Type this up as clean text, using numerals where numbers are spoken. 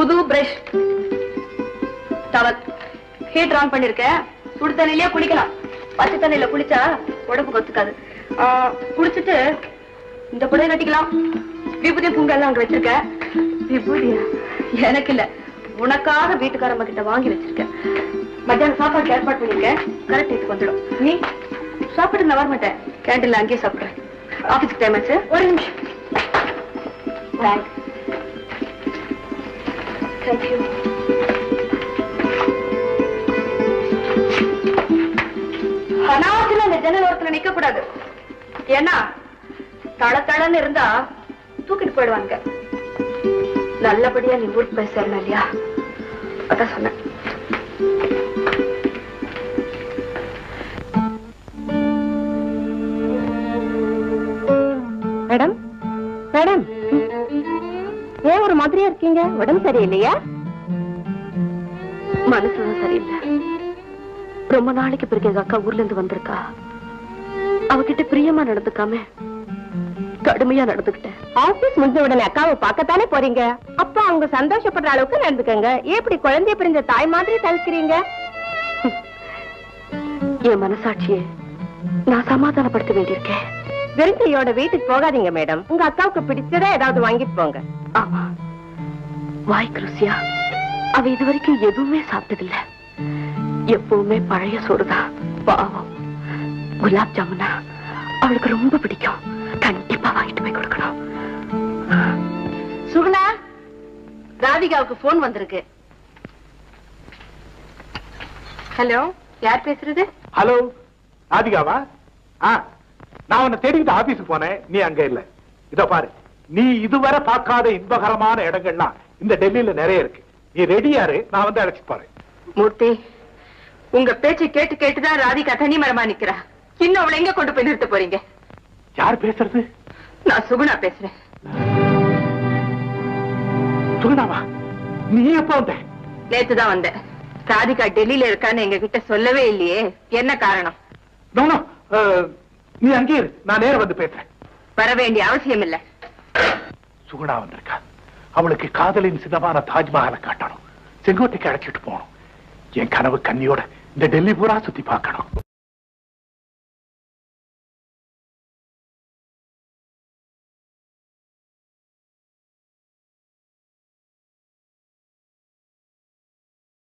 புது brush, towel, heat on பண்ணிருக்கேன். சுடு தண்ணியிலே குளிக்கலாம். பச்சை தண்ணியில குளிச்சா உடம்பு கொத்துக்காது. குளிச்சுட்டு இந்த புடவை கட்டிக்கலாம். விபூதி பூங்கெல்லாம் அங்க வச்சிருக்கேன். விபூதியா? எனக்கு இல்ல, உனக்காக வீட்டுக்காரம்மா கிட்ட வாங்கி வச்சிருக்கேன். மத்தியானம் சாப்பாடு ஏற்பாடு பண்ணிருக்கேன். கரெக்ட் டைத்துக்கு வந்துடும். நீ சாப்பிட்டு நான் வர மாட்டேன். கேண்டீன்ல அங்கேயே சாப்பிடுறேன். ஆபீஸ்க்கு டைம் ஆச்சு. ஒரு நிமிஷம். தேங்க்யூ. அனாவசியம் இந்த ஜன்னல் ஓரத்துல நிக்க கூடாது. ஏன்னா தளன்னு இருந்தா தூக்கிட்டு போயிடுவாங்க. நல்லபடியா நீ ஊருக்கு போய் சேரணும் இல்லையா? அதான் சொன்னேன். மேடம், மேடம், ஏன் ஒரு மாதிரியா இருக்கீங்க? உடம்பு சரியில்லையா? மனசுதான் சரியில்லை. ரொம்ப நாளைக்கு பிறகு எங்க அக்கா ஊர்ல இருந்து வந்திருக்கா. அவகிட்ட பிரியமா நடந்துக்காம கடுமையா நடந்துக்கிட்டேன். ஆபீஸ் முடிஞ்ச உடனே அக்காவை பார்க்கத்தானே போறீங்க. அப்ப அவங்க சந்தோஷப்படுற அளவுக்கு நடந்துக்கங்க. எப்படி குழந்தைய பிரிஞ்ச தாய் மாதிரி தவிக்கிறீங்க? என் மனசாட்சியை நான் சமாதானப்படுத்த வேண்டியிருக்கேன். வெறுங்கையோட வீட்டுக்கு போகாதீங்க மேடம். உங்க அக்காவுக்கு பிடிச்சதா ஏதாவது வாங்கிட்டு போங்க. ஆமா, வாய்க்கு ருசியா அவ இதுவரைக்கும் எதுவுமே சாப்பிட்டதில்லை. எப்பவுமே பழைய சோறுதான். பாவம், குலாப் ஜாமுனா அவளுக்கு ரொம்ப பிடிக்கும். கண்டிப்பா வாங்கிட்டு போய் கொடுக்கணும். சுகுணா, ராதிகாவுக்கு போன் வந்திருக்கு. ஹலோ, யார் பேசுறது? ஹலோ, ராதிகாவா? நான் உன்னை தேடிக்கிட்டு ஆபீஸுக்கு போனேன். நீ அங்க இல்ல. இத பாரு, நீ இதுவரை பார்க்காத இன்பகரமான இடங்கள்லாம் இந்த டெல்லியில நிறைய இருக்கு. நீ ரெடியாரு, நான் வந்து அழைச்சிட்டு போறேன். மூர்த்தி, உங்க பேச்சை கேட்டு கேட்டுதான் ராதிகா தனி மரமா நிக்கிறா. இன்னும் அவளை எங்க கொண்டு போய் நிறுத்த போறீங்க? யார் பேசுறது? நான் சுகுணா பேசுறேன். சுகுணாவா? நீ எப்ப வந்த? நேத்துதான் வந்தேன். ராதிகா டெல்லியில இருக்கான்னு எங்க கிட்ட சொல்லவே இல்லையே, என்ன காரணம்? நீ அங்கே இரு, நான் நேர வந்து பேசுறேன். வர வேண்டிய அவசியம் இல்ல. சுகுணா வந்திருக்கா. அவளுக்கு காதலின் சிதமான தாஜ்மஹாலை காட்டணும். செங்கோட்டைக்கு அழைச்சிட்டு போகணும். என் கனவு கன்னியோட இந்த டெல்லி பூரா சுத்தி பார்க்கணும்.